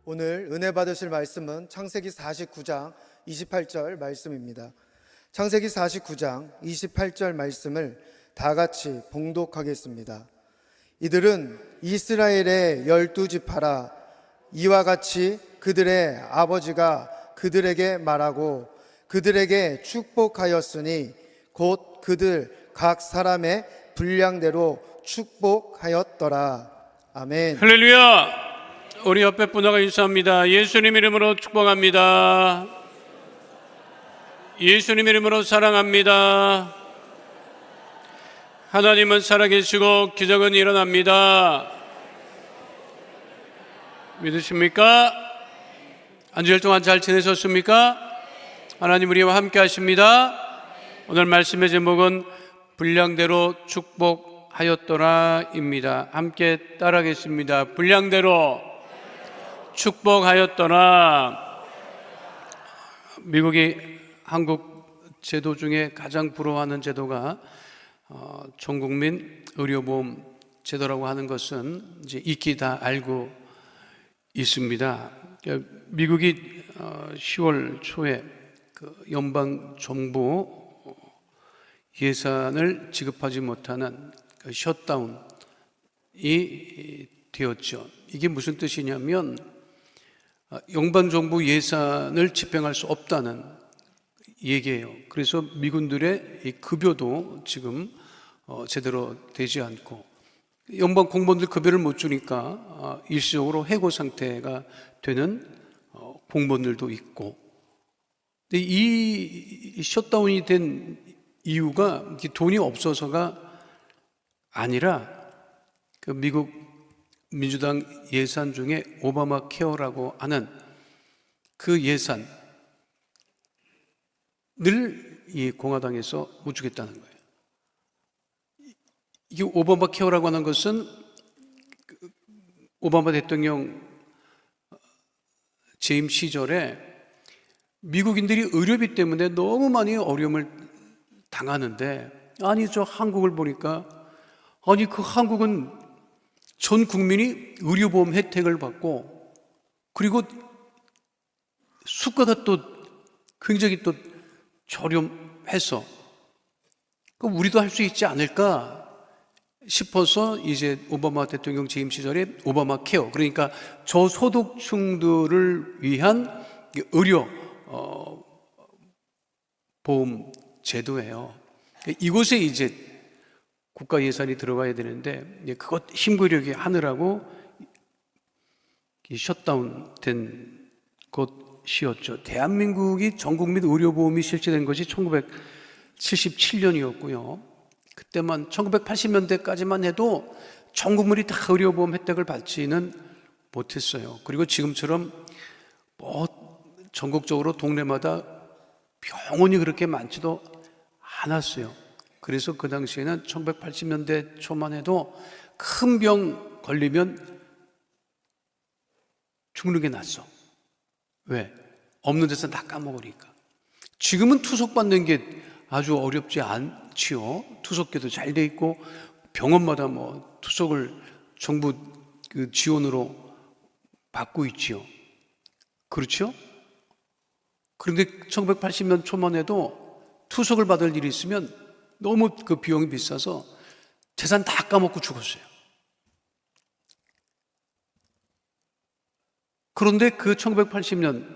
오늘 은혜 받으실 말씀은 창세기 49장 28절 말씀입니다. 창세기 49장 28절 말씀을 다 같이 봉독하겠습니다. 이들은 이스라엘의 12지파라. 이와 같이 그들의 아버지가 그들에게 말하고 그들에게 축복하였으니 곧 그들 각 사람의 분량대로 축복하였더라. 아멘. 할렐루야. 우리 옆에 분하고 인사합니다. 예수님 이름으로 축복합니다. 예수님 이름으로 사랑합니다. 하나님은 살아계시고 기적은 일어납니다. 믿으십니까? 한 주일 동안 잘 지내셨습니까? 하나님 우리와 함께 하십니다. 오늘 말씀의 제목은 분량대로 축복하였더라입니다. 함께 따라하겠습니다. 분량대로 축복하였더라. 미국이 한국 제도 중에 가장 부러워하는 제도가 전국민 의료보험 제도라고 하는 것은 이제 익히 다 알고 있습니다. 미국이 10월 초에 그 연방 정부 예산을 지급하지 못하는 그 셧다운이 되었죠. 이게 무슨 뜻이냐면 연방 정부 예산을 집행할 수 없다는 얘기예요. 그래서 미군들의 이 급여도 지금 제대로 되지 않고 연방 공무원들 급여를 못 주니까 일시적으로 해고 상태가 되는 공무원들도 있고, 근데 이 셧다운이 된 이유가 돈이 없어서가 아니라 그 미국 민주당 예산 중에 오바마 케어라고 하는 그 예산을 이 공화당에서 못 주겠다는 거예요. 이게 오바마 케어라고 하는 것은 오바마 대통령 재임 시절에 미국인들이 의료비 때문에 너무 많이 어려움을 당하는데, 아니 저 한국을 보니까 아니 그 한국은 전 국민이 의료보험 혜택을 받고 그리고 수가가 또 굉장히 또 저렴해서 그럼 우리도 할 수 있지 않을까 싶어서 이제 오바마 대통령 재임 시절에 오바마 케어, 그러니까 저소득층들을 위한 의료 보험 제도예요. 이곳에 이제 국가 예산이 들어가야 되는데 그것 힘구력이 하느라고 셧다운 된 것이었죠. 대한민국이 전국민 의료보험이 실시된 것이 1977년이었고요. 그때만 1980년대까지만 해도 전 국민이 다 의료보험 혜택을 받지는 못했어요. 그리고 지금처럼 전국적으로 동네마다 병원이 그렇게 많지도 않았어요. 그래서 그 당시에는 1980년대 초만 해도 큰 병 걸리면 죽는 게 낫어. 왜? 없는 데서 다 까먹으니까. 지금은 투석받는 게 아주 어렵지 않지요. 투석계도 잘 돼 있고 병원마다 투석을 정부 그 지원으로 받고 있지요. 그렇죠? 그런데 1980년 초만 해도 투석을 받을 일이 있으면 너무 그 비용이 비싸서 재산 다 까먹고 죽었어요. 그런데 그 1980년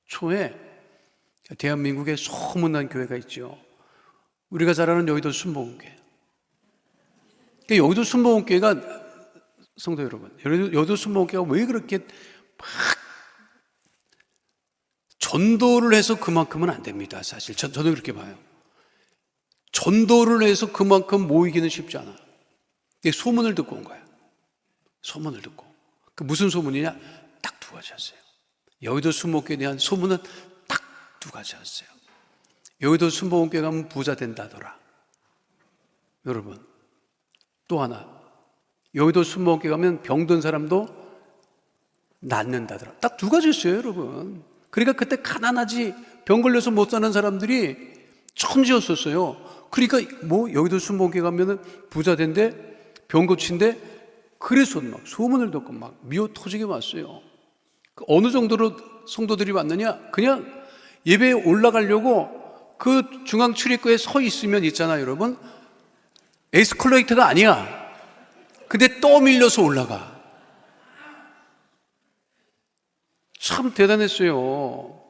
초에 대한민국에 소문난 교회가 있죠. 우리가 잘 아는 여의도 순복음교회. 여의도 순복음교회가, 성도 여러분, 여의도 순복음교회가 왜 그렇게 막 전도를 해서 그만큼은 안 됩니다. 사실 저도 그렇게 봐요. 전도를 해서 그만큼 모이기는 쉽지 않아. 소문을 듣고 온 거야. 소문을 듣고. 그 무슨 소문이냐? 딱 두 가지였어요. 여의도 순복음교회에 대한 소문은 딱 두 가지였어요. 여의도 순복음교회 가면 부자 된다더라. 여러분, 또 하나, 여의도 순복음교회 가면 병든 사람도 낫는다더라. 딱 두 가지였어요, 여러분. 그러니까 그때 가난하지 병 걸려서 못 사는 사람들이 천지였었어요. 그러니까 여의도 순복음교회 가면은 부자 된대, 병 고친대, 그래서 막 소문을 듣고 막 미어 터지게 왔어요. 어느 정도로 성도들이 왔느냐? 그냥 예배에 올라가려고 그 중앙 출입구에 서 있으면 있잖아요, 여러분. 에스컬레이터가 아니야. 근데 떠밀려서 올라가. 참 대단했어요.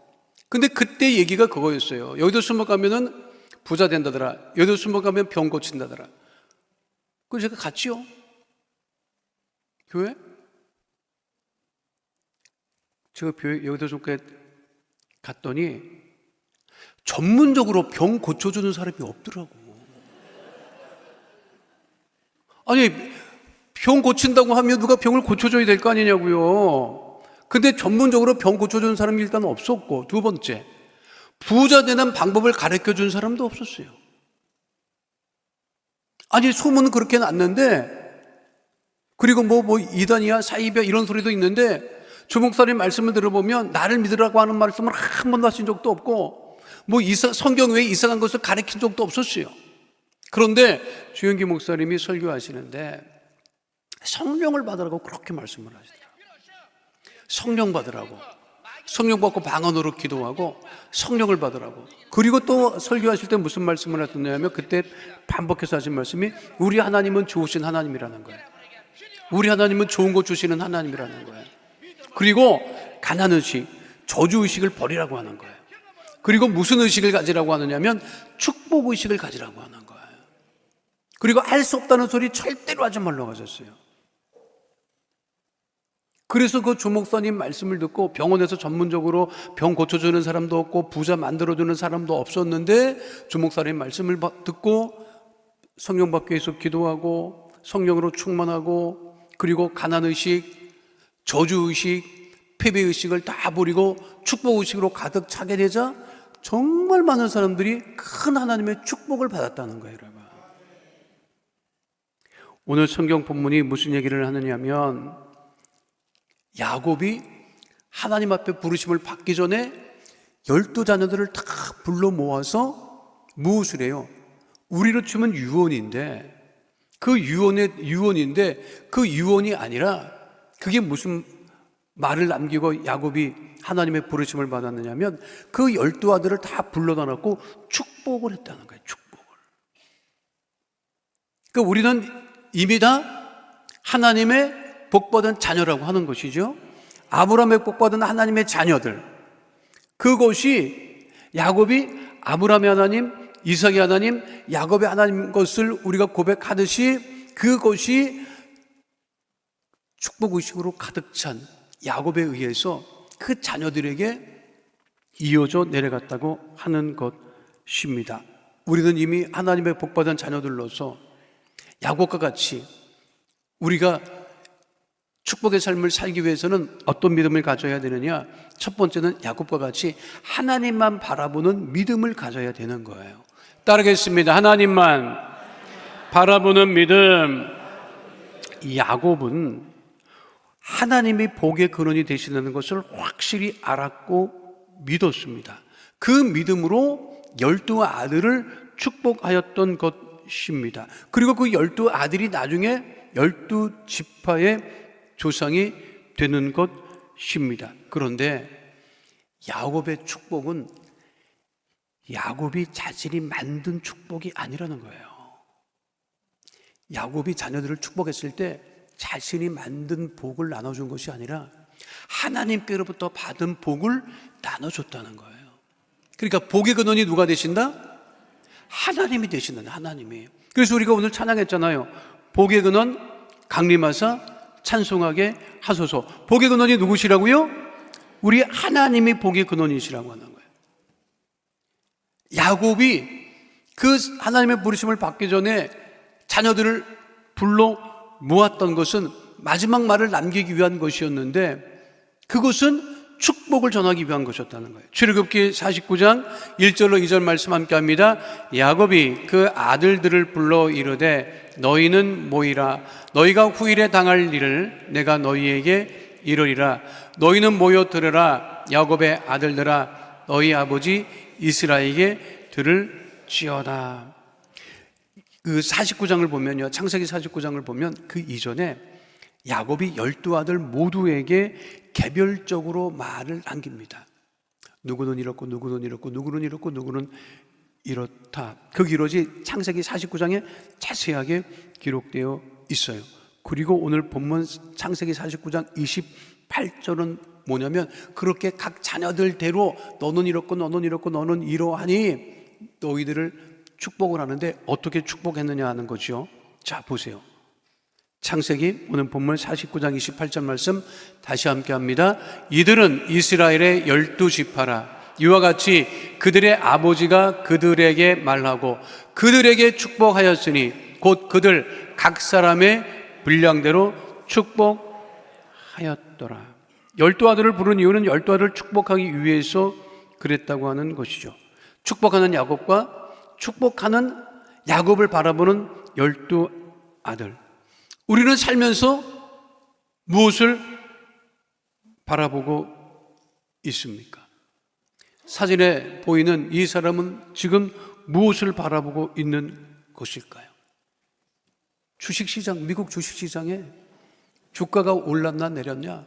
근데 그때 얘기가 그거였어요. 여기도 숨어가면은 부자 된다더라. 여기도 숨어가면 병 고친다더라. 그래서 제가 갔지요. 교회? 제가 여기도 잠깐 갔더니 전문적으로 병 고쳐주는 사람이 없더라고. 아니, 병 고친다고 하면 누가 병을 고쳐줘야 될 거 아니냐고요. 근데 전문적으로 병 고쳐주는 사람이 일단 없었고, 두 번째, 부자 되는 방법을 가르쳐 준 사람도 없었어요. 아니, 소문은 그렇게 났는데, 그리고 뭐 이단이야, 사이비야 이런 소리도 있는데, 주목사님 말씀을 들어보면 나를 믿으라고 하는 말씀을 한 번도 하신 적도 없고, 뭐 성경 외에 이상한 것을 가르친 적도 없었어요. 그런데 주영기 목사님이 설교하시는데 성령을 받으라고 그렇게 말씀을 하시더라고요. 성령 받으라고. 성령 받고 방언으로 기도하고 성령을 받으라고. 그리고 또 설교하실 때 무슨 말씀을 하셨냐면 그때 반복해서 하신 말씀이 우리 하나님은 좋으신 하나님이라는 거예요. 우리 하나님은 좋은 거 주시는 하나님이라는 거예요. 그리고 가난의식, 저주의식을 버리라고 하는 거예요. 그리고 무슨 의식을 가지라고 하느냐면 축복의식을 가지라고 하는 거예요. 그리고 할 수 없다는 소리 절대로 하지 말라고 하셨어요. 그래서 그 주목사님 말씀을 듣고 병원에서 전문적으로 병 고쳐주는 사람도 없고 부자 만들어주는 사람도 없었는데 주목사님 말씀을 듣고 성령 받기 위해서 기도하고 성령으로 충만하고 그리고 가난의식, 저주의식, 패배의식을 다 버리고 축복의식으로 가득 차게 되자 정말 많은 사람들이 큰 하나님의 축복을 받았다는 거예요, 여러분. 오늘 성경 본문이 무슨 얘기를 하느냐면 야곱이 하나님 앞에 부르심을 받기 전에 12자녀들을 다 불러 모아서 무엇을 해요? 우리로 치면 유언인데 그 유언이 아니라 그게 무슨 말을 남기고 야곱이 하나님의 부르심을 받았느냐면 그 12아들을 다 불러다 놓고 축복을 했다는 거예요. 축복을. 그러니까 우리는 이미 다 하나님의 복받은 자녀라고 하는 것이죠. 아브라함의 복받은 하나님의 자녀들. 그것이 야곱이 아브라함의 하나님, 이삭의 하나님, 야곱의 하나님 것을 우리가 고백하듯이 그것이 축복의식으로 가득 찬 야곱에 의해서 그 자녀들에게 이어져 내려갔다고 하는 것입니다. 우리는 이미 하나님의 복받은 자녀들로서 야곱과 같이 우리가 축복의 삶을 살기 위해서는 어떤 믿음을 가져야 되느냐? 첫 번째는 야곱과 같이 하나님만 바라보는 믿음을 가져야 되는 거예요. 따르겠습니다. 하나님만 바라보는 믿음. 야곱은 하나님이 복의 근원이 되시는 것을 확실히 알았고 믿었습니다. 그 믿음으로 12아들을 축복하였던 것입니다. 그리고 그 12아들이 나중에 12지파의 조상이 되는 것입니다. 그런데 야곱의 축복은 야곱이 자신이 만든 축복이 아니라는 거예요. 야곱이 자녀들을 축복했을 때 자신이 만든 복을 나눠준 것이 아니라 하나님께로부터 받은 복을 나눠줬다는 거예요. 그러니까 복의 근원이 누가 되신다? 하나님이 되시는 하나님이에요. 그래서 우리가 오늘 찬양했잖아요. 복의 근원 강림하사 찬송하게 하소서. 복의 근원이 누구시라고요? 우리 하나님이 복의 근원이시라고 하는 거예요. 야곱이 그 하나님의 부르심을 받기 전에 자녀들을 불러 모았던 것은 마지막 말을 남기기 위한 것이었는데 그것은 축복을 전하기 위한 것이었다는 거예요. 출애굽기 49장 1절로 2절 말씀 함께 합니다. 야곱이 그 아들들을 불러 이르되 너희는 모이라. 너희가 후일에 당할 일을 내가 너희에게 이르리라. 너희는 모여 들으라. 야곱의 아들들아 너희 아버지 이스라엘에게 들을지어다. 그 49장을 보면요, 창세기 49장을 보면 그 이전에 야곱이 12아들 모두에게 개별적으로 말을 남깁니다. 누구는 이렇고 누구는 이렇고 누구는 이렇고 누구는 이렇다. 그 기록이 창세기 49장에 자세하게 기록되어 있어요. 그리고 오늘 본문 창세기 49장 28절은 뭐냐면 그렇게 각 자녀들대로 너는 이렇고 너는 이렇고 너는 이러하니 너희들을 축복을 하는데 어떻게 축복했느냐 하는 거죠. 자, 보세요. 창세기 오늘 본문 49장 28절 말씀 다시 함께 합니다. 이들은 이스라엘의 12지파라. 이와 같이 그들의 아버지가 그들에게 말하고 그들에게 축복하였으니 곧 그들 각 사람의 분량대로 축복하였더라. 12아들을 부른 이유는 12아들을 축복하기 위해서 그랬다고 하는 것이죠. 축복하는 야곱과 축복하는 야곱을 바라보는 12아들. 우리는 살면서 무엇을 바라보고 있습니까? 사진에 보이는 이 사람은 지금 무엇을 바라보고 있는 것일까요? 주식시장, 미국 주식시장에 주가가 올랐나 내렸냐?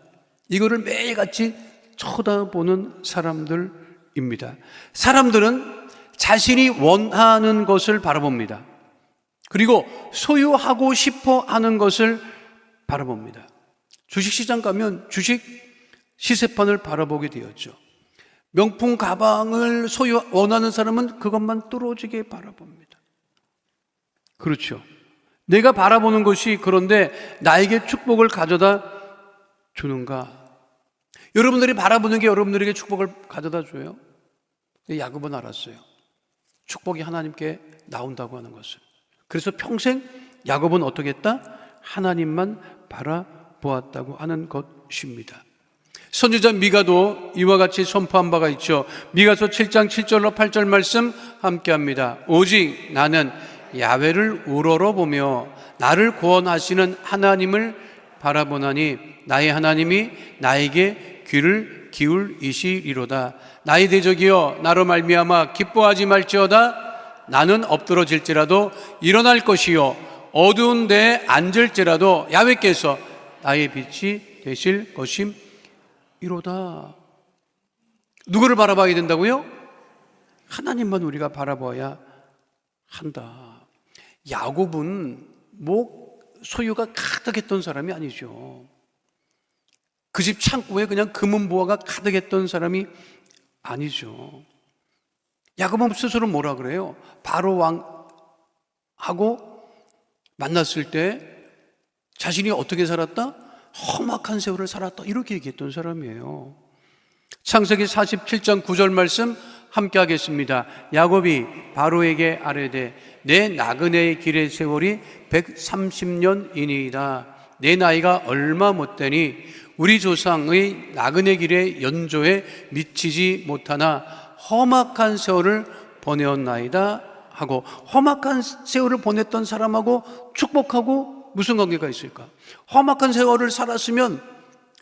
이거를 매일같이 쳐다보는 사람들입니다. 사람들은 자신이 원하는 것을 바라봅니다. 그리고 소유하고 싶어 하는 것을 바라봅니다. 주식시장 가면 주식 시세판을 바라보게 되었죠. 명품 가방을 원하는 사람은 그것만 뚫어지게 바라봅니다. 그렇죠. 내가 바라보는 것이 그런데 나에게 축복을 가져다 주는가? 여러분들이 바라보는 게 여러분들에게 축복을 가져다 줘요? 야곱은 알았어요. 축복이 하나님께 나온다고 하는 것을. 그래서 평생 야곱은 어떻게 했다? 하나님만 바라보았다고 하는 것입니다. 선지자 미가도 이와 같이 선포한 바가 있죠. 미가서 7장 7절로 8절 말씀 함께합니다. 오직 나는 야훼를 우러러보며 나를 구원하시는 하나님을 바라보나니 나의 하나님이 나에게 귀를 기울이시리로다. 나의 대적이여 나로 말미암아 기뻐하지 말지어다. 나는 엎드러질지라도 일어날 것이요 어두운 데에 앉을지라도 야훼께서 나의 빛이 되실 것임이로다. 누구를 바라봐야 된다고요? 하나님만 우리가 바라봐야 한다. 야곱은 소유가 가득했던 사람이 아니죠. 그 집 창고에 그냥 금은보화가 가득했던 사람이 아니죠. 야곱은 스스로 뭐라 그래요? 바로 왕하고 만났을 때 자신이 어떻게 살았다? 험악한 세월을 살았다. 이렇게 얘기했던 사람이에요. 창세기 47장 9절 말씀 함께 하겠습니다. 야곱이 바로에게 아뢰되 내 나그네의 길의 세월이 130년이니이다. 내 나이가 얼마 못되니 우리 조상의 나그네 길의 연조에 미치지 못하나 험악한 세월을 보내었나이다 하고, 험악한 세월을 보냈던 사람하고 축복하고 무슨 관계가 있을까? 험악한 세월을 살았으면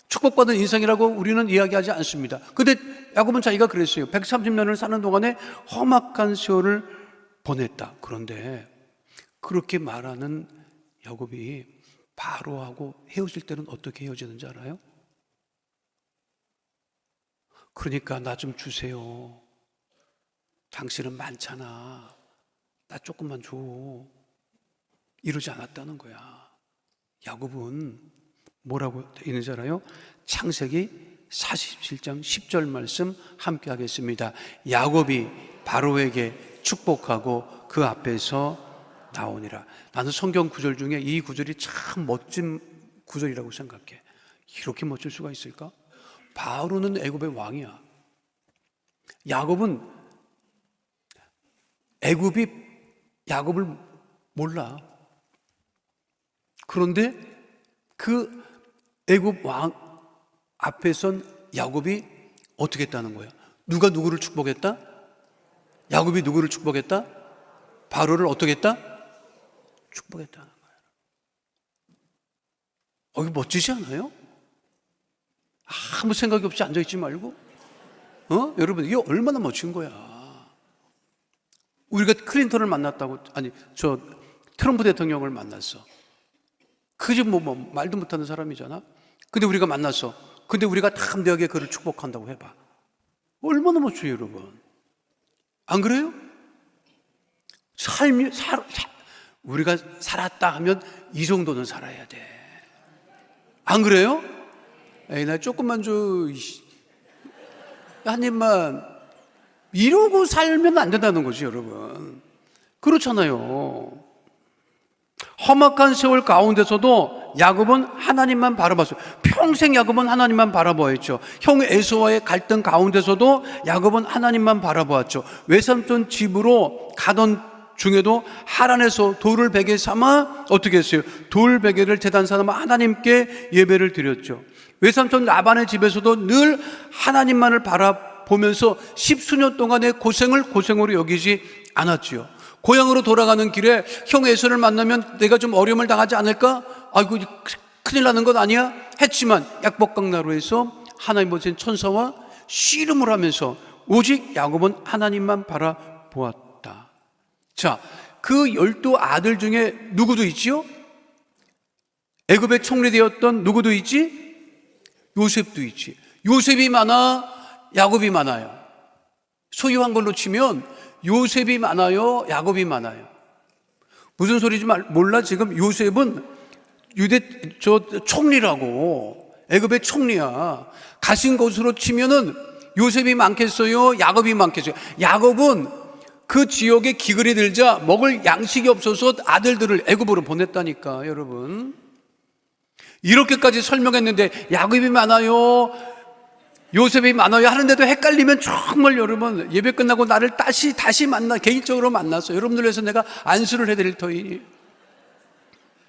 축복받은 인생이라고 우리는 이야기하지 않습니다. 근데 야곱은 자기가 그랬어요. 130년을 사는 동안에 험악한 세월을 보냈다. 그런데 그렇게 말하는 야곱이 바로하고 헤어질 때는 어떻게 헤어지는지 알아요? 그러니까 나 좀 주세요. 당신은 많잖아. 나 조금만 줘. 이러지 않았다는 거야. 야곱은 뭐라고 있는지 알아요? 창세기 47장 10절 말씀 함께 하겠습니다. 야곱이 바로에게 축복하고 그 앞에서 나오니라. 나는 성경 구절 중에 이 구절이 참 멋진 구절이라고 생각해. 이렇게 멋질 수가 있을까? 바로는 애굽의 왕이야. 야곱은 애굽이 야곱을 몰라. 그런데 그 애굽 왕 앞에 선 야곱이 어떻게 했다는 거야? 누가 누구를 축복했다? 야곱이 누구를 축복했다? 바로를 어떻게 했다? 축복했다는 거야. 이거 멋지지 않아요? 아무 생각이 없이 앉아있지 말고, 여러분, 이게 얼마나 멋진 거야. 우리가 클린턴을 만났다고, 트럼프 대통령을 만났어. 그 집 말도 못하는 사람이잖아. 근데 우리가 만났어. 근데 우리가 담대하게 그를 축복한다고 해봐. 얼마나 멋져요, 여러분. 안 그래요? 우리가 살았다 하면 이 정도는 살아야 돼. 안 그래요? 에이, 나 조금만 줘. 한 입만. 이러고 살면 안 된다는 거지, 여러분. 그렇잖아요. 험악한 세월 가운데서도 야곱은 하나님만 바라봤어요. 평생 야곱은 하나님만 바라보았죠. 형 에서와의 갈등 가운데서도 야곱은 하나님만 바라보았죠. 외삼촌 집으로 가던 중에도 하란에서 돌을 베개 삼아 어떻게 했어요? 돌 베개를 제단 삼아 하나님께 예배를 드렸죠. 외삼촌 라반의 집에서도 늘 하나님만을 바라보면서 십수년 동안의 고생을 고생으로 여기지 않았지요. 고향으로 돌아가는 길에 형 에서를 만나면 내가 좀 어려움을 당하지 않을까? 아이고, 큰일 나는 것 아니야? 했지만 약복강나루에서 하나님 보신 천사와 씨름을 하면서 오직 야곱은 하나님만 바라보았다. 자, 그 12 아들 중에 누구도 있지요? 애굽의 총리되었던 누구도 있지? 요셉도 있지. 요셉이 많아, 야곱이 많아요. 소유한 걸로 치면 요셉이 많아요, 야곱이 많아요. 무슨 소리인지 몰라? 지금 요셉은 총리라고. 애굽의 총리야. 가신 곳으로 치면은 요셉이 많겠어요, 야곱이 많겠어요. 야곱은 그 지역에 기근이 들자 먹을 양식이 없어서 아들들을 애굽으로 보냈다니까, 여러분. 이렇게까지 설명했는데 야곱이 많아요, 요셉이 많아요 하는데도 헷갈리면 정말 여러분, 예배 끝나고 나를 다시 개인적으로 만나서 여러분들 위해서 내가 안수를 해드릴 터이니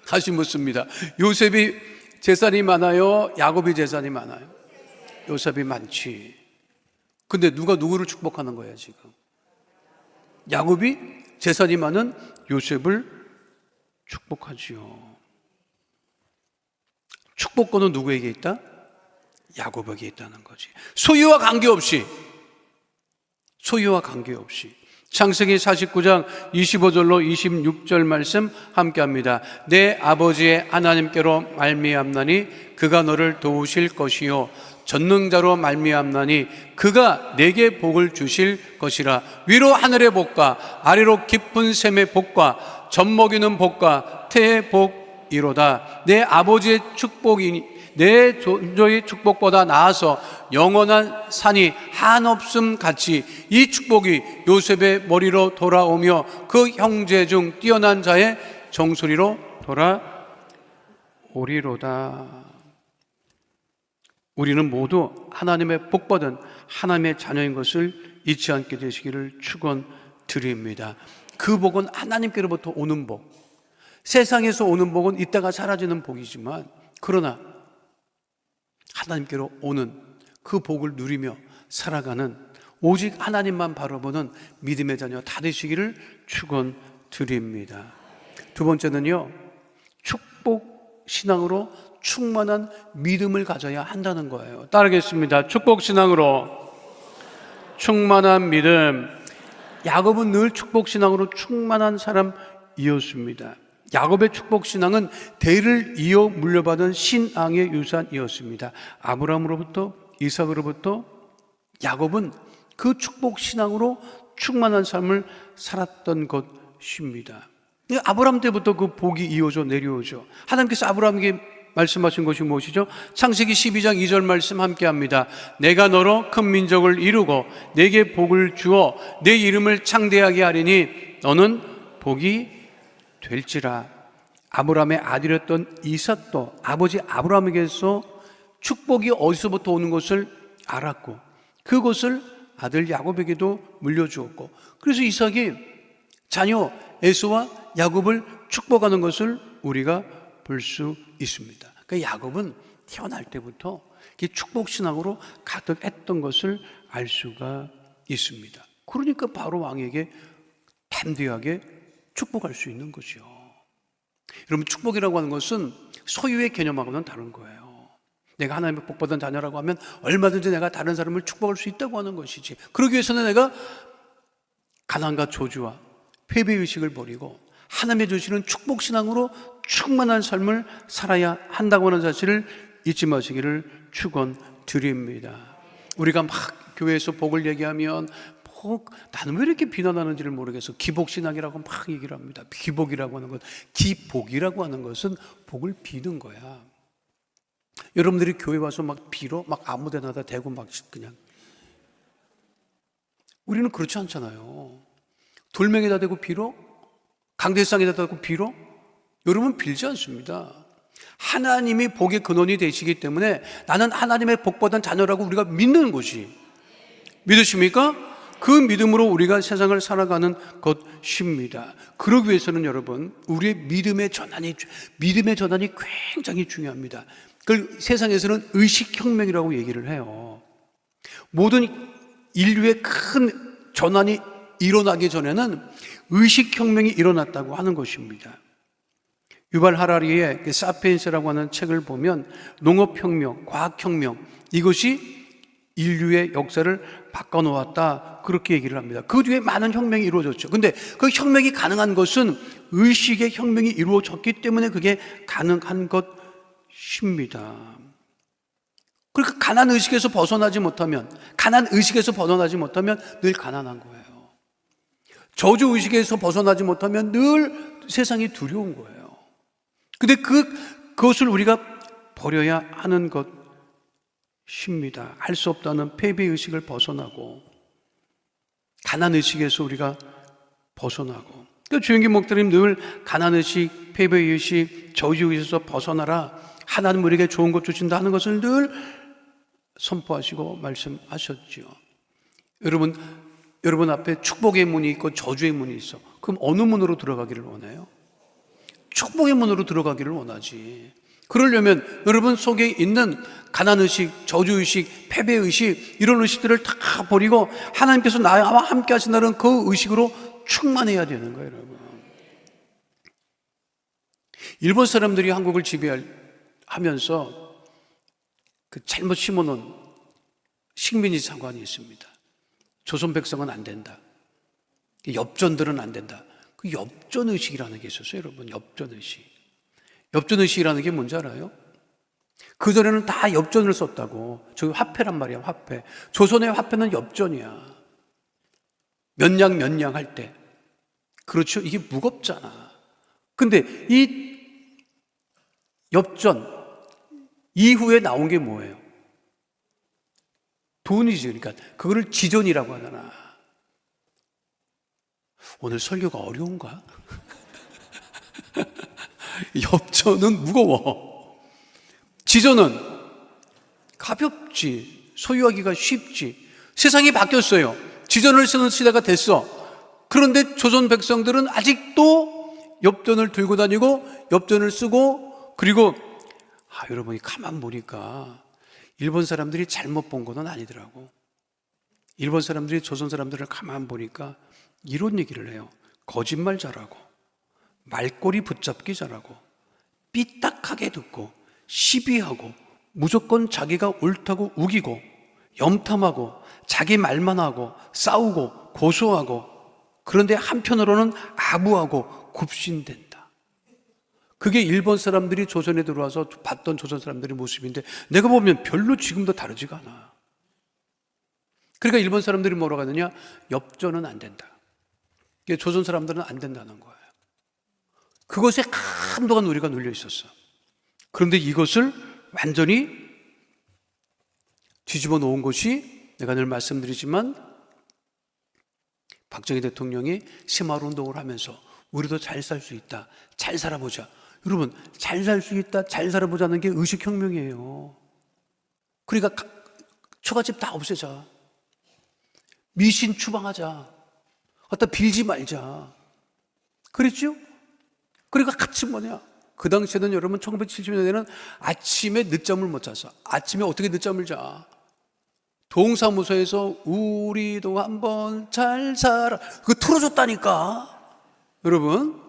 다시 묻습니다. 요셉이 재산이 많아요, 야곱이 재산이 많아요? 요셉이 많지. 근데 누가 누구를 축복하는 거야 지금? 야곱이 재산이 많은 요셉을 축복하지요. 축복권은 누구에게 있다? 야곱에게 있다는 거지. 소유와 관계없이 창세기 49장 25절로 26절 말씀 함께합니다. 내 아버지의 하나님께로 말미암나니 그가 너를 도우실 것이요 전능자로 말미암나니 그가 내게 복을 주실 것이라. 위로 하늘의 복과 아래로 깊은 샘의 복과 젖먹이는 복과 태의 복이로다. 내 아버지의 축복이니 내 존재의 축복보다 나아서 영원한 산이 한없음 같이 이 축복이 요셉의 머리로 돌아오며 그 형제 중 뛰어난 자의 정수리로 돌아오리로다. 우리는 모두 하나님의 복받은 하나님의 자녀인 것을 잊지 않게 되시기를 축원드립니다. 그 복은 하나님께로부터 오는 복, 세상에서 오는 복은 이따가 사라지는 복이지만, 그러나 하나님께로 오는 그 복을 누리며 살아가는 오직 하나님만 바라보는 믿음의 자녀 다 되시기를 축원드립니다. 두 번째는요, 축복 신앙으로 충만한 믿음을 가져야 한다는 거예요. 따르겠습니다. 축복 신앙으로 충만한 믿음. 야곱은 늘 축복 신앙으로 충만한 사람이었습니다. 야곱의 축복신앙은 대를 이어 물려받은 신앙의 유산이었습니다. 아브라함으로부터 이삭으로부터 야곱은 그 축복신앙으로 충만한 삶을 살았던 것입니다. 아브라함 때부터 그 복이 이어져 내려오죠. 하나님께서 아브라함에게 말씀하신 것이 무엇이죠? 창세기 12장 2절 말씀 함께합니다. 내가 너로 큰 민족을 이루고 내게 복을 주어 내 이름을 창대하게 하리니 너는 복이 될지라. 아브라함의 아들이었던 이삭도 아버지 아브라함에게서 축복이 어디서부터 오는 것을 알았고 그것을 아들 야곱에게도 물려주었고, 그래서 이삭이 자녀 에서와 야곱을 축복하는 것을 우리가 볼 수 있습니다. 그러니까 야곱은 태어날 때부터 축복신앙으로 가득했던 것을 알 수가 있습니다. 그러니까 바로 왕에게 담대하게 축복할 수 있는 거죠. 여러분, 축복이라고 하는 것은 소유의 개념하고는 다른 거예요. 내가 하나님의 복받은 자녀라고 하면 얼마든지 내가 다른 사람을 축복할 수 있다고 하는 것이지, 그러기 위해서는 내가 가난과 저주와 패배의식을 버리고 하나님의 주시는 축복신앙으로 충만한 삶을 살아야 한다고 하는 사실을 잊지 마시기를 축원드립니다. 우리가 막 교회에서 복을 얘기하면 나는 왜 이렇게 비난하는지를 모르겠어. 기복신앙이라고 막 얘기를 합니다. 기복이라고 하는 것, 기복이라고 하는 것은 복을 비는 거야. 여러분들이 교회 와서 막 빌어? 막 아무 데나다 대고 막 그냥. 우리는 그렇지 않잖아요. 돌멩이다 대고 빌어? 강대상에다 대고 빌어? 여러분 빌지 않습니다. 하나님이 복의 근원이 되시기 때문에 나는 하나님의 복받은 자녀라고 우리가 믿는 것이, 믿으십니까? 그 믿음으로 우리가 세상을 살아가는 것입니다. 그러기 위해서는 여러분, 우리의 믿음의 전환이 굉장히 중요합니다. 그걸 세상에서는 의식혁명이라고 얘기를 해요. 모든 인류의 큰 전환이 일어나기 전에는 의식혁명이 일어났다고 하는 것입니다. 유발 하라리의 사피엔스라고 하는 책을 보면 농업혁명, 과학혁명, 이것이 인류의 역사를 바꿔놓았다, 그렇게 얘기를 합니다. 그 뒤에 많은 혁명이 이루어졌죠. 근데 그 혁명이 가능한 것은 의식의 혁명이 이루어졌기 때문에 그게 가능한 것입니다. 그러니까 가난 의식에서 벗어나지 못하면 늘 가난한 거예요. 저주 의식에서 벗어나지 못하면 늘 세상이 두려운 거예요. 근데 그것을 우리가 버려야 하는 것입니다. 할 수 없다는 패배의식을 벗어나고, 가난의식에서 우리가 벗어나고. 주영기 목사님 늘 가난의식, 패배의식, 저주의식에서 벗어나라, 하나님 우리에게 좋은 것 주신다 하는 것을 늘 선포하시고 말씀하셨죠. 여러분 앞에 축복의 문이 있고 저주의 문이 있어. 그럼 어느 문으로 들어가기를 원해요? 축복의 문으로 들어가기를 원하지. 그러려면 여러분 속에 있는 가난의식, 저주의식, 패배의식, 이런 의식들을 다 버리고 하나님께서 나와 함께 하신다는 그 의식으로 충만해야 되는 거예요, 여러분. 일본 사람들이 한국을 지배하면서 그 잘못 심어놓은 식민지 상관이 있습니다. 조선 백성은 안 된다. 엽전들은 안 된다. 그 엽전의식이라는 게 있었어요, 여러분. 엽전의식. 엽전의식이라는 게 뭔지 알아요? 그전에는 다 엽전을 썼다고. 저기 화폐란 말이야, 화폐. 조선의 화폐는 엽전이야. 몇냥 할 때. 그렇죠? 이게 무겁잖아. 근데 이 엽전 이후에 나온 게 뭐예요? 돈이지. 그러니까 그거를 지전이라고 하잖아. 오늘 설교가 어려운가? 엽전은 무거워. 지전은 가볍지. 소유하기가 쉽지. 세상이 바뀌었어요. 지전을 쓰는 시대가 됐어. 그런데 조선 백성들은 아직도 엽전을 들고 다니고 엽전을 쓰고, 그리고 여러분이 가만 보니까 일본 사람들이 잘못 본 건 아니더라고. 일본 사람들이 조선 사람들을 가만 보니까 이런 얘기를 해요. 거짓말 잘하고, 말꼬리 붙잡기 잘하고, 삐딱하게 듣고, 시비하고, 무조건 자기가 옳다고 우기고, 염탐하고, 자기 말만 하고, 싸우고, 고소하고, 그런데 한편으로는 아부하고 굽신댄다. 그게 일본 사람들이 조선에 들어와서 봤던 조선 사람들의 모습인데, 내가 보면 별로 지금도 다르지가 않아. 그러니까 일본 사람들이 뭐라고 하느냐? 엽전은 안 된다. 조선 사람들은 안 된다는 거예요. 그것에 한동안 우리가 눌려 있었어. 그런데 이것을 완전히 뒤집어 놓은 것이, 내가 늘 말씀드리지만, 박정희 대통령이 새마을운동을 하면서 우리도 잘 살 수 있다, 잘 살아보자. 여러분, 잘 살 수 있다, 잘 살아보자는 게 의식혁명이에요. 그러니까 처갓집 다 없애자, 미신 추방하자, 갖다 빌지 말자, 그랬죠? 그러니까 같이 그 당시에는 여러분 1970년대에는 아침에 늦잠을 못 잤어. 아침에 어떻게 늦잠을 자? 동사무소에서 우리도 한번 잘 살아, 그거 틀어줬다니까. 여러분,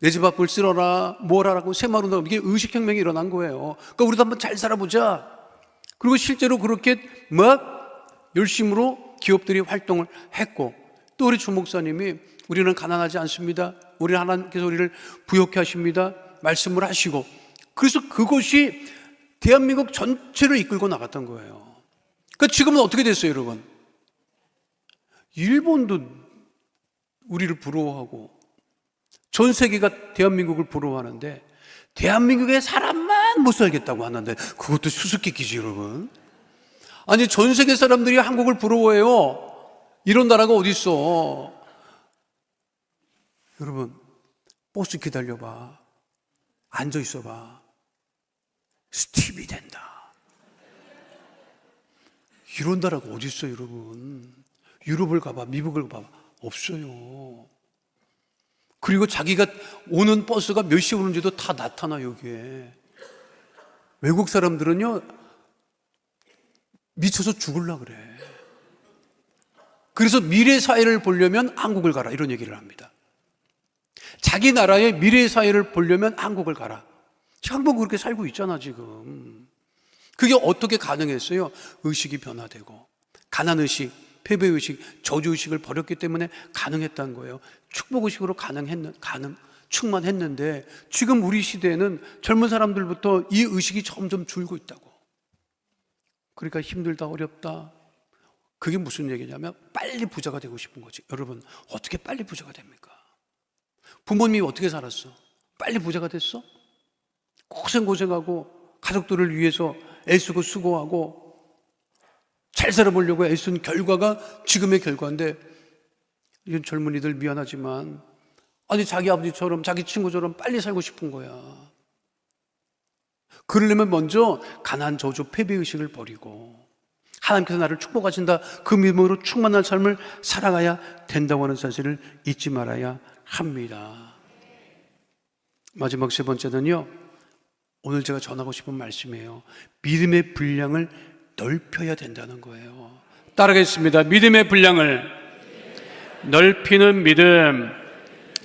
내 집 앞을 쓸어라, 뭘 하라고, 새마을운동, 이게 의식혁명이 일어난 거예요. 그러니까 우리도 한번 잘 살아보자. 그리고 실제로 그렇게 막 열심으로 기업들이 활동을 했고, 또 우리 주 목사님이 우리는 가난하지 않습니다, 우리 하나님께서 우리를 부욕해 하십니다, 말씀을 하시고, 그래서 그것이 대한민국 전체를 이끌고 나갔던 거예요. 그러니까 지금은 어떻게 됐어요, 여러분? 일본도 우리를 부러워하고 전 세계가 대한민국을 부러워하는데, 대한민국에 사람만 못 살겠다고 하는데 그것도 수수께끼지, 여러분. 아니, 전 세계 사람들이 한국을 부러워해요. 이런 나라가 어디 있어? 여러분, 버스 기다려봐, 앉아 있어봐, 스티브 된다. 이런 나라가 어디 있어요, 여러분? 유럽을 가봐, 미국을 가봐, 없어요. 그리고 자기가 오는 버스가 몇 시에 오는지도 다 나타나, 여기에. 외국 사람들은요, 미쳐서 죽으려고 그래. 그래서 미래 사회를 보려면 한국을 가라, 이런 얘기를 합니다. 자기 나라의 미래 사회를 보려면 한국을 가라. 한국 그렇게 살고 있잖아, 지금. 그게 어떻게 가능했어요? 의식이 변화되고, 가난의식, 패배의식, 저주의식을 버렸기 때문에 가능했다는 거예요. 축복의식으로 충만했는데, 지금 우리 시대에는 젊은 사람들부터 이 의식이 점점 줄고 있다고. 그러니까 힘들다, 어렵다. 그게 무슨 얘기냐면 빨리 부자가 되고 싶은 거지. 여러분, 어떻게 빨리 부자가 됩니까? 부모님이 어떻게 살았어? 빨리 부자가 됐어? 고생하고 가족들을 위해서 애쓰고 수고하고 잘 살아보려고 애쓴 결과가 지금의 결과인데, 이런 젊은이들 미안하지만, 아니, 자기 아버지처럼 자기 친구처럼 빨리 살고 싶은 거야. 그러려면 먼저 가난, 저주, 패배의식을 버리고 하나님께서 나를 축복하신다, 그 믿음으로 충만한 삶을 살아가야 된다고 하는 사실을 잊지 말아야 합니다. 마지막 세 번째는요, 오늘 제가 전하고 싶은 말씀이에요. 믿음의 분량을 넓혀야 된다는 거예요. 따라하겠습니다. 믿음의 분량을 넓히는 믿음.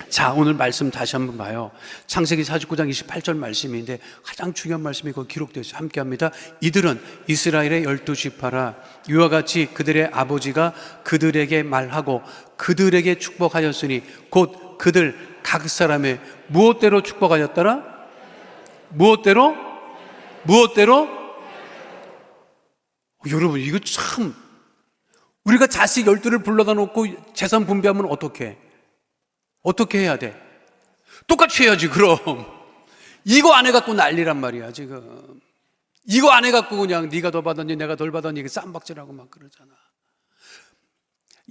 자, 오늘 말씀 다시 한번 봐요. 창세기 49장 28절 말씀인데 가장 중요한 말씀이 거기 기록되어 있어요. 함께 합니다. 이들은 이스라엘의 12지파라. 이와 같이 그들의 아버지가 그들에게 말하고 그들에게 축복하였으니 곧 그들 각 사람의 무엇대로 축복하였더라? 무엇대로? 여러분, 이거 참, 우리가 자식 12를 불러다 놓고 재산 분배하면 어떻게 해야 돼? 똑같이 해야지, 그럼. 이거 안 해갖고 난리란 말이야, 지금. 이거 안 해갖고 그냥 네가 더 받았니, 내가 덜 받았니, 쌈박질하고 막 그러잖아.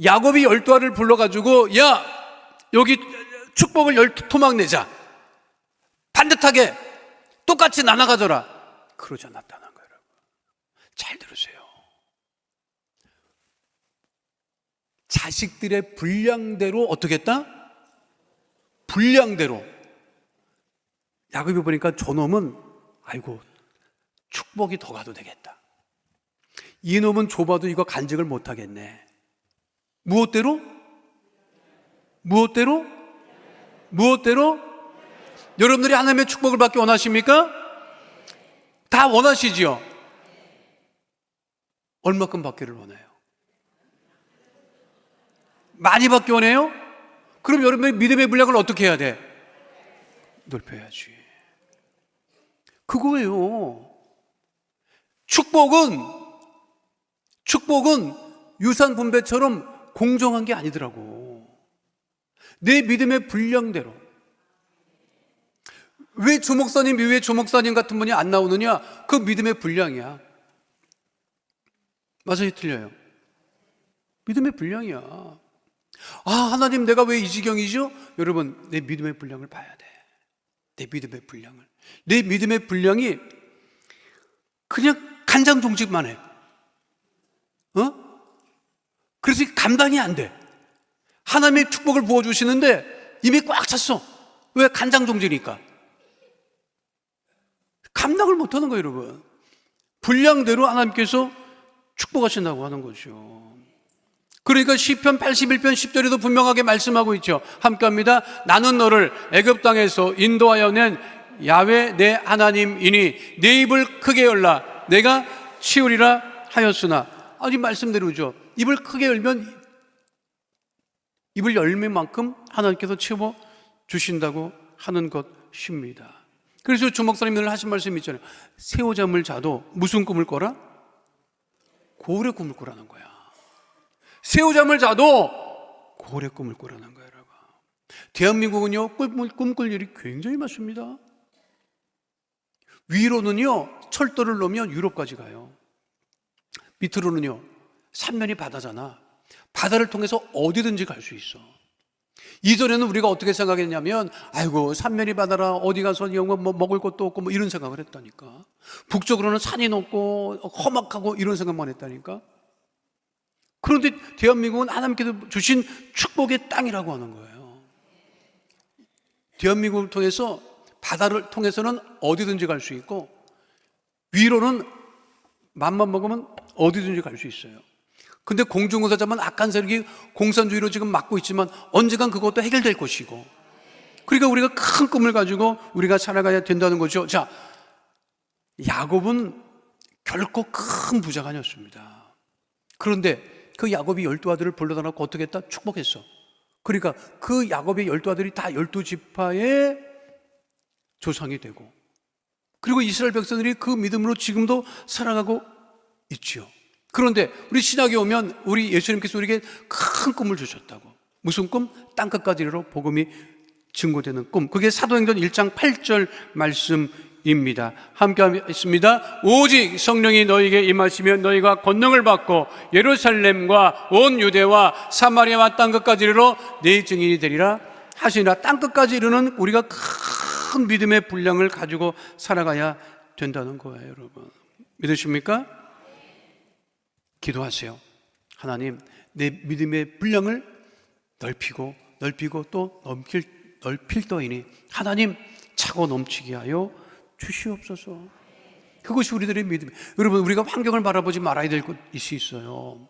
야곱이 12알을 불러가지고, 야, 여기 축복을 12토막 내자. 반듯하게 똑같이 나눠 가져라. 그러지 않았다는 거예요, 여러분. 잘 들으세요. 자식들의 분량대로 어떻게 했다? 분량대로. 야곱이 보니까 저놈은 아이고 축복이 더 가도 되겠다. 이놈은 좁아도 이거 간직을 못하겠네. 무엇대로? 여러분들이 하나님의 축복을 받기 원하십니까? 다 원하시지요? 얼마큼 받기를 원해요? 많이 받기 원해요? 그럼 여러분의 믿음의 분량을 어떻게 해야 돼? 넓혀야지. 그거예요. 축복은 유산 분배처럼 공정한 게 아니더라고. 내 믿음의 분량대로. 왜 조목사님 같은 분이 안 나오느냐? 그 믿음의 분량이야. 맞아요, 틀려요? 믿음의 분량이야. 아, 하나님, 내가 왜 이 지경이죠? 여러분, 내 믿음의 분량을 봐야 돼. 내 믿음의 분량을. 내 믿음의 분량이 그냥 간장종직만 해. 그래서 감당이 안 돼. 하나님의 축복을 부어주시는데 이미 꽉 찼어. 왜? 간장종지니까. 감당을 못하는 거예요, 여러분. 분량대로 하나님께서 축복하신다고 하는 거죠. 그러니까 시편 81편 10절에도 분명하게 말씀하고 있죠. 함께 합니다. 나는 너를 애굽 땅에서 인도하여 낸 야훼 내 하나님이니 내 입을 크게 열라 내가 치우리라 하였으나. 아니, 말씀대로죠. 입을 크게 열면 입을 열매만큼 하나님께서 채워 주신다고 하는 것입니다. 그래서 주 목사님이 늘 하신 말씀이 있잖아요. 새우잠을 자도 무슨 꿈을 꿔라? 고래 꿈을 꾸라는 거야. 새우잠을 자도 고래 꿈을 꾸라는 거야, 여러분. 대한민국은요, 꿈꿀 일이 굉장히 많습니다. 위로는요, 철도를 놓으면 유럽까지 가요. 밑으로는요, 삼면이 바다잖아. 바다를 통해서 어디든지 갈 수 있어. 이전에는 우리가 어떻게 생각했냐면, 아이고, 삼면이 바다라, 어디 가서 뭐 먹을 것도 없고, 뭐 이런 생각을 했다니까. 북쪽으로는 산이 높고, 험악하고, 이런 생각만 했다니까. 그런데 대한민국은 하나님께서 주신 축복의 땅이라고 하는 거예요. 대한민국을 통해서, 바다를 통해서는 어디든지 갈 수 있고, 위로는 맘만 먹으면 어디든지 갈 수 있어요. 근데 공중공사자만 악한 세력이 공산주의로 지금 막고 있지만 언젠간 그것도 해결될 것이고, 그러니까 우리가 큰 꿈을 가지고 우리가 살아가야 된다는 거죠. 자, 야곱은 결코 큰 부자가 아니었습니다. 그런데 그 야곱이 12아들을 불러다 놓고 어떻게 했다? 축복했어. 그러니까 그 야곱의 12아들이 다 12지파의 조상이 되고, 그리고 이스라엘 백성들이 그 믿음으로 지금도 살아가고 있죠. 그런데 우리 신약에 오면 우리 예수님께서 우리에게 큰 꿈을 주셨다고. 무슨 꿈? 땅끝까지 이르러 복음이 증거되는 꿈. 그게 사도행전 1장 8절 말씀입니다. 함께 하겠습니다. 오직 성령이 너희에게 임하시면 너희가 권능을 받고 예루살렘과 온 유대와 사마리아와 땅끝까지 이르러 내 증인이 되리라 하시니라. 땅끝까지 이르는 우리가 큰 믿음의 분량을 가지고 살아가야 된다는 거예요, 여러분. 믿으십니까? 기도하세요. 하나님, 내 믿음의 분량을 넓히고 또 넓힐 터이니 하나님 차고 넘치게 하여 주시옵소서. 그것이 우리들의 믿음. 여러분, 우리가 환경을 바라보지 말아야 될 것이 있어요.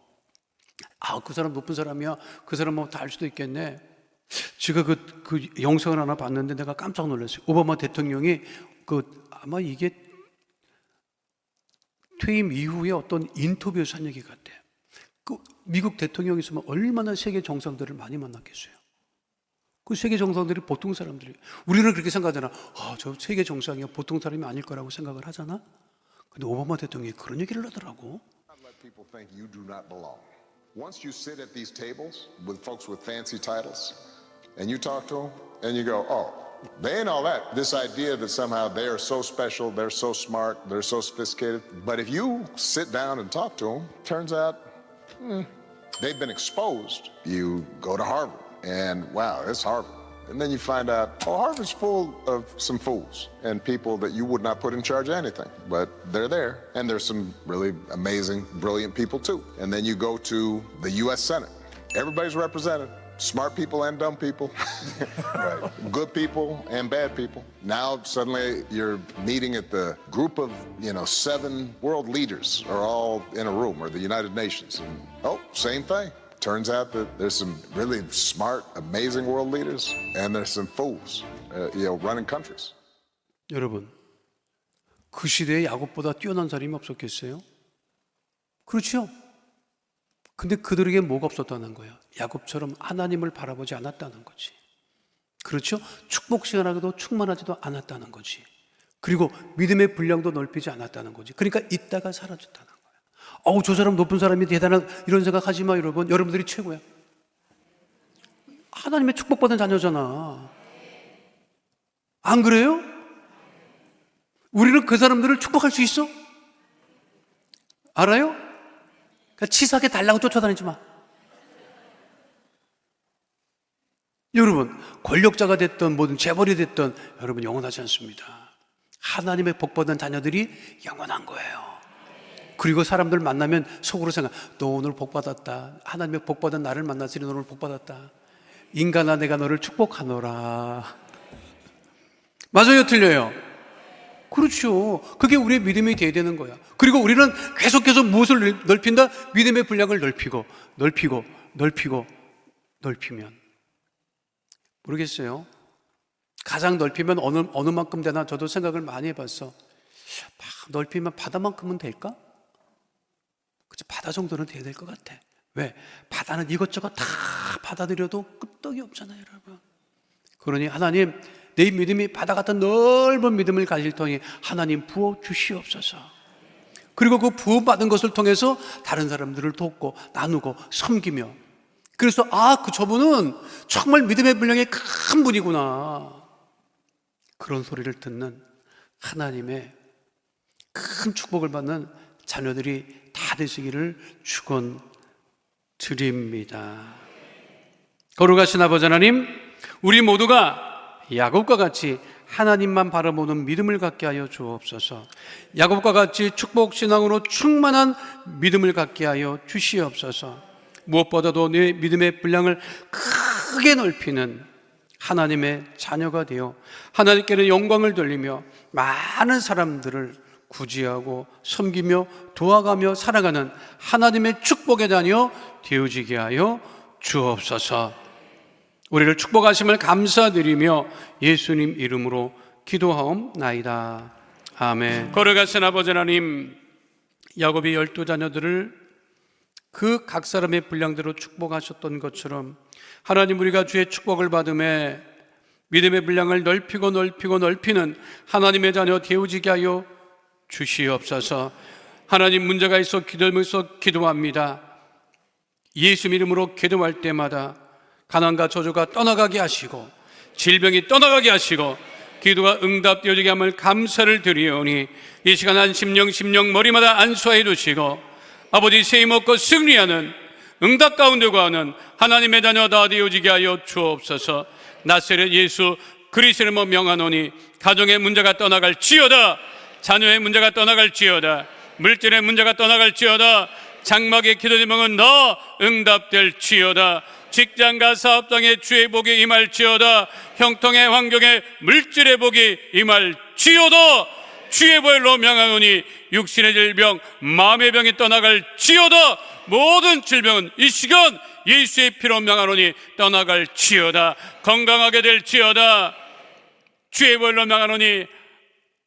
아, 그 사람 높은 사람이야. 그 사람 뭐 다 알 수도 있겠네. 제가 그 영상을 하나 봤는데 내가 깜짝 놀랐어요. 오바마 대통령이 아마 이게 퇴임 이후에 어떤 인터뷰에서 한 얘기 같아. 미국 대통령이 있으면 얼마나 세계 정상들을 많이 만났겠어요. 그 세계 정상들이 보통 사람들이, 우리는 그렇게 생각하잖아. 아, 저 세계 정상이야, 보통 사람이 아닐 거라고 생각을 하잖아. 근데 오바마 대통령이 그런 얘기를 하더라고. Let people think you do not belong. Once you sit at these tables with folks with fancy titles and you talk to them and you go, oh, they ain't all that. This idea that somehow they are so special, they're so smart, they're so sophisticated. But if you sit down and talk to them, turns out they've been exposed. You go to Harvard and wow, it's Harvard. And then you find out, oh, Harvard's full of some fools and people that you would not put in charge of anything. But they're there. And there's some really amazing, brilliant people too. And then you go to the U.S. Senate. Everybody's represented. Smart people and dumb people, right. Good people and bad people. Now suddenly you're meeting at the group of 7 world leaders are all in a room, or the United Nations, and oh, same thing. Turns out that there's some really smart, amazing world leaders, and there's some fools, running countries. 여러분, 그 시대에 야곱보다 뛰어난 사람이 없었겠어요? 그렇죠? 근데 그들에게 뭐가 없었다는 거예요? 야곱처럼 하나님을 바라보지 않았다는 거지. 그렇죠? 축복 시간하고도 충만하지도 않았다는 거지. 그리고 믿음의 분량도 넓히지 않았다는 거지. 그러니까 있다가 사라졌다는 거예요. 어우, 저 사람 높은 사람이 대단한, 이런 생각하지 마, 여러분. 여러분들이 최고야. 하나님의 축복받은 자녀잖아. 안 그래요? 우리는 그 사람들을 축복할 수 있어? 알아요? 그러니까 치사하게 달라고 쫓아다니지 마. 여러분, 권력자가 됐든 뭐든 재벌이 됐든 여러분 영원하지 않습니다. 하나님의 복받은 자녀들이 영원한 거예요. 그리고 사람들 만나면 속으로 생각, 너 오늘 복받았다. 하나님의 복받은 나를 만났으니 너 오늘 복받았다. 인간아, 내가 너를 축복하노라. 맞아요, 틀려요? 그렇죠. 그게 우리의 믿음이 돼야 되는 거야. 그리고 우리는 계속해서 무엇을 넓힌다? 믿음의 분량을 넓히면. 모르겠어요. 가장 넓히면 어느 만큼 되나 저도 생각을 많이 해봤어. 막 넓히면 바다만큼은 될까? 그치, 바다 정도는 돼야 될 것 같아. 왜? 바다는 이것저것 다 받아들여도 끄떡이 없잖아요, 여러분. 그러니 하나님, 내 믿음이 바다 같은 넓은 믿음을 가질 터에 하나님 부어 주시옵소서. 그리고 그 부어받은 것을 통해서 다른 사람들을 돕고 나누고 섬기며, 그래서 그 저분은 정말 믿음의 분량이 큰 분이구나, 그런 소리를 듣는 하나님의 큰 축복을 받는 자녀들이 다 되시기를 축원드립니다. 거룩하신 아버지 하나님, 우리 모두가 야곱과 같이 하나님만 바라보는 믿음을 갖게 하여 주옵소서. 야곱과 같이 축복신앙으로 충만한 믿음을 갖게 하여 주시옵소서. 무엇보다도 내 믿음의 분량을 크게 넓히는 하나님의 자녀가 되어 하나님께는 영광을 돌리며 많은 사람들을 구제하고 섬기며 도와가며 살아가는 하나님의 축복의 자녀 되어지게 하여 주옵소서. 우리를 축복하심을 감사드리며 예수님 이름으로 기도하옵나이다. 아멘. 거룩하신 아버지 하나님, 야곱이 12자녀들을 그 각 사람의 분량대로 축복하셨던 것처럼 하나님, 우리가 주의 축복을 받음에 믿음의 분량을 넓히고 넓히는 하나님의 자녀 되어지게 하여 주시옵소서. 하나님, 문제가 있어 기도합니다. 예수 이름으로 기도할 때마다 가난과 저주가 떠나가게 하시고 질병이 떠나가게 하시고 기도가 응답되어지게 함을 감사를 드리오니, 이 시간 한 심령 머리마다 안수하여 주시고 아버지, 세임 먹고 승리하는 응답 가운데 거하는 하나님의 자녀 다 되어지게 하여 주옵소서. 나사렛 예수 그리스도로 명하노니 가정의 문제가 떠나갈지어다, 자녀의 문제가 떠나갈지어다, 물질의 문제가 떠나갈지어다, 장막의 기도 제목은 너 응답될지어다, 직장과 사업장에 주의 복이 임할지어다, 형통의 환경에 물질의 복이 임할지어다. 주의 보혈로 명하노니 육신의 질병, 마음의 병이 떠나갈지어다. 모든 질병은 이 시간 예수의 피로 명하노니 떠나갈지어다. 건강하게 될지어다. 주의 보혈로 명하노니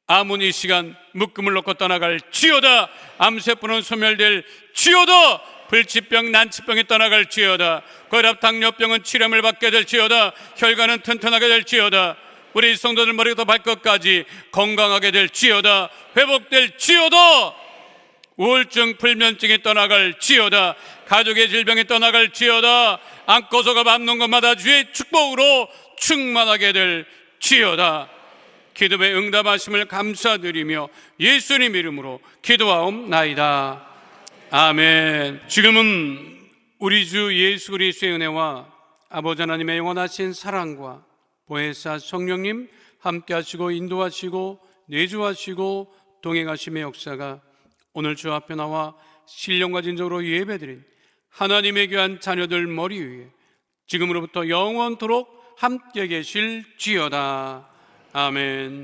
암은 이 시간 묶음을 놓고 떠나갈지어다. 암세포는 소멸될지어다. 불치병, 난치병이 떠나갈지어다. 고혈압, 당뇨병은 치료를 받게 될지어다. 혈관은 튼튼하게 될지어다. 우리 성도들 머리부터 발끝까지 건강하게 될지어다. 회복될지어다. 우울증, 불면증이 떠나갈지어다. 가족의 질병이 떠나갈지어다. 안고서가 밟는 것마다 주의 축복으로 충만하게 될지어다. 기도에 응답하심을 감사드리며 예수님 이름으로 기도하옵나이다. 아멘. 지금은 우리 주 예수 그리스도의 은혜와 아버지 하나님의 영원하신 사랑과 보혜사 성령님 함께 하시고 인도하시고 내주하시고 동행하심의 역사가 오늘 주 앞에 나와 신령과 진정으로 예배드린 하나님의 귀한 자녀들 머리 위에 지금으로부터 영원토록 함께 계실지어다. 아멘.